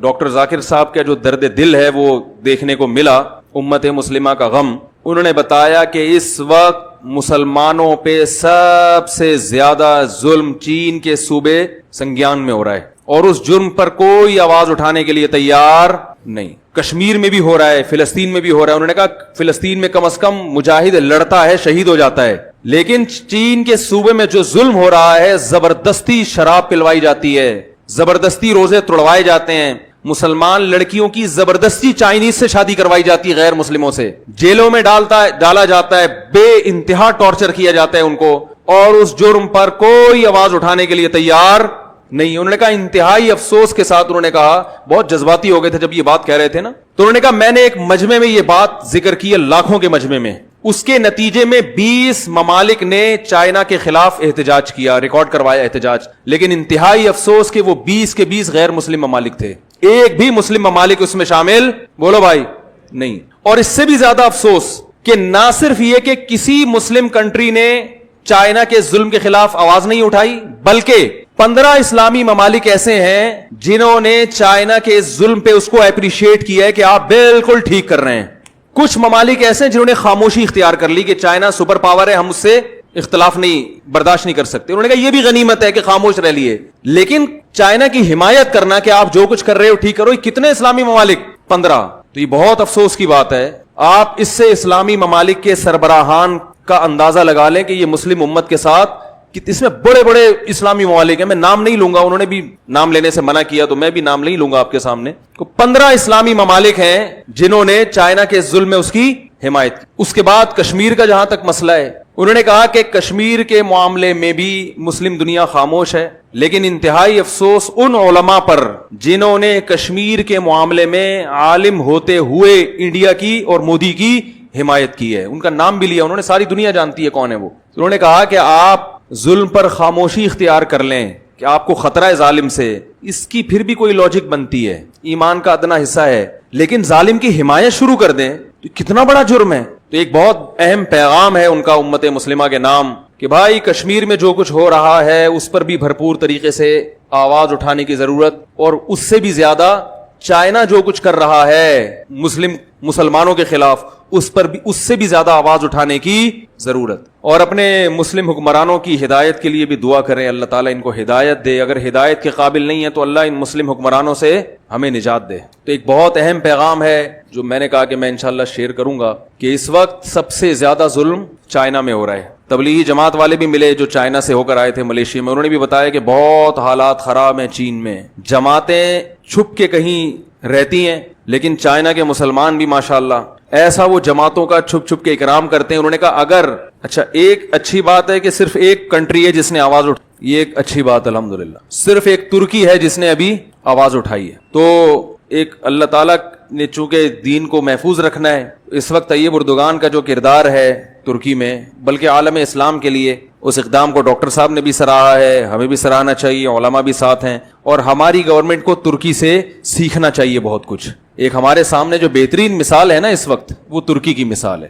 Doctor ذاکر صاحب کا جو درد دل ہے وہ دیکھنے کو ملا, امت مسلمہ کا غم. انہوں نے بتایا کہ اس وقت مسلمانوں پہ سب سے زیادہ ظلم چین کے صوبے سنگیان میں ہو رہا ہے, اور اس جرم پر کوئی آواز اٹھانے کے لیے تیار نہیں. کشمیر میں بھی ہو رہا ہے, فلسطین میں بھی ہو رہا ہے. انہوں نے کہا فلسطین میں کم از کم مجاہد لڑتا ہے, شہید ہو جاتا ہے, لیکن چین کے صوبے میں جو ظلم ہو رہا ہے, زبردستی شراب پلوائی جاتی ہے, زبردستی روزے توڑوائے جاتے ہیں, مسلمان لڑکیوں کی زبردستی چائنیز سے شادی کروائی جاتی ہے غیر مسلموں سے, جیلوں میں ڈالا جاتا ہے, بے انتہا ٹارچر کیا جاتا ہے ان کو, اور اس جرم پر کوئی آواز اٹھانے کے لیے تیار نہیں. انہوں نے کہا انتہائی افسوس کے ساتھ, انہوں نے کہا بہت جذباتی ہو گئے تھے جب یہ بات کہہ رہے تھے نا, تو انہوں نے کہا میں نے ایک مجمع میں یہ بات ذکر کی ہے, لاکھوں کے مجمع میں, اس کے نتیجے میں 20 ممالک نے چائنا کے خلاف احتجاج کیا, ریکارڈ کروایا احتجاج, لیکن انتہائی افسوس کہ وہ 20 کے 20 غیر مسلم ممالک تھے, ایک بھی مسلم ممالک اس میں شامل بولو بھائی نہیں. اور اس سے بھی زیادہ افسوس کہ نہ صرف یہ کہ کسی مسلم کنٹری نے چائنا کے ظلم کے خلاف آواز نہیں اٹھائی, بلکہ 15 اسلامی ممالک ایسے ہیں جنہوں نے چائنا کے ظلم پہ اس کو اپریشیٹ کیا ہے کہ آپ بالکل ٹھیک کر رہے ہیں. کچھ ممالک ایسے ہیں جنہوں نے خاموشی اختیار کر لی کہ چائنا سپر پاور ہے, ہم اس سے اختلاف نہیں برداشت نہیں کر سکتے. انہوں نے کہا یہ بھی غنیمت ہے کہ خاموش رہ لیے, لیکن چائنا کی حمایت کرنا کہ آپ جو کچھ کر رہے ہو ٹھیک کرو, کتنے اسلامی ممالک 15. تو یہ بہت افسوس کی بات ہے. آپ اس سے اسلامی ممالک کے سربراہان کا اندازہ لگا لیں کہ یہ مسلم امت کے ساتھ اس میں بڑے بڑے اسلامی ممالک ہیں, میں نام نہیں لوں گا, انہوں نے بھی نام لینے سے منع کیا تو میں بھی نام نہیں لوں گا آپ کے سامنے. 15 اسلامی ممالک ہیں جنہوں نے چائنا کے ظلم میں اس کی حمایت کی. اس کے بعد کشمیر کا جہاں تک مسئلہ ہے, انہوں نے کہا کہ کشمیر کے معاملے میں بھی مسلم دنیا خاموش ہے, لیکن انتہائی افسوس ان علماء پر جنہوں نے کشمیر کے معاملے میں عالم ہوتے ہوئے انڈیا کی اور مودی کی حمایت کی ہے. ان کا نام بھی لیا, انہوں نے, ساری دنیا جانتی ہے کون ہے وہ. انہوں نے کہا کہ آپ ظلم پر خاموشی اختیار کر لیں کہ آپ کو خطرہ ہے ظالم سے, اس کی پھر بھی کوئی لاجک بنتی ہے, ایمان کا ادنا حصہ ہے, لیکن ظالم کی حمایت شروع کر دیں تو کتنا بڑا جرم ہے. تو ایک بہت اہم پیغام ہے ان کا امت مسلمہ کے نام کہ بھائی کشمیر میں جو کچھ ہو رہا ہے اس پر بھی بھرپور طریقے سے آواز اٹھانے کی ضرورت, اور اس سے بھی زیادہ چائنا جو کچھ کر رہا ہے مسلمانوں کے خلاف اس پر بھی, اس سے بھی زیادہ آواز اٹھانے کی ضرورت. اور اپنے مسلم حکمرانوں کی ہدایت کے لیے بھی دعا کریں, اللہ تعالیٰ ان کو ہدایت دے, اگر ہدایت کے قابل نہیں ہے تو اللہ ان مسلم حکمرانوں سے ہمیں نجات دے. تو ایک بہت اہم پیغام ہے جو میں نے کہا کہ میں انشاءاللہ شیئر کروں گا کہ اس وقت سب سے زیادہ ظلم چائنا میں ہو رہا ہے. تبلیغی جماعت والے بھی ملے جو چائنا سے ہو کر آئے تھے ملیشیا میں, انہوں نے بھی بتایا کہ بہت حالات خراب ہیں چین میں, جماعتیں چھپ کے کہیں رہتی ہیں, لیکن چائنا کے مسلمان بھی ماشاءاللہ ایسا وہ جماعتوں کا چھپ چھپ کے اکرام کرتے ہیں. انہوں نے کہا اگر ایک اچھی بات ہے کہ صرف ایک کنٹری ہے جس نے آواز اٹھائی, یہ ایک اچھی بات الحمدللہ, صرف ایک ترکی ہے جس نے ابھی آواز اٹھائی ہے. تو ایک اللہ تعالیٰ نے چونکہ دین کو محفوظ رکھنا ہے, اس وقت طیب اردوغان کا جو کردار ہے ترکی میں بلکہ عالم اسلام کے لیے, اس اقدام کو ڈاکٹر صاحب نے بھی سراہا ہے, ہمیں بھی سراہنا چاہیے, علماء بھی ساتھ ہیں, اور ہماری گورنمنٹ کو ترکی سے سیکھنا چاہیے بہت کچھ. ایک ہمارے سامنے جو بہترین مثال ہے نا اس وقت, وہ ترکی کی مثال ہے.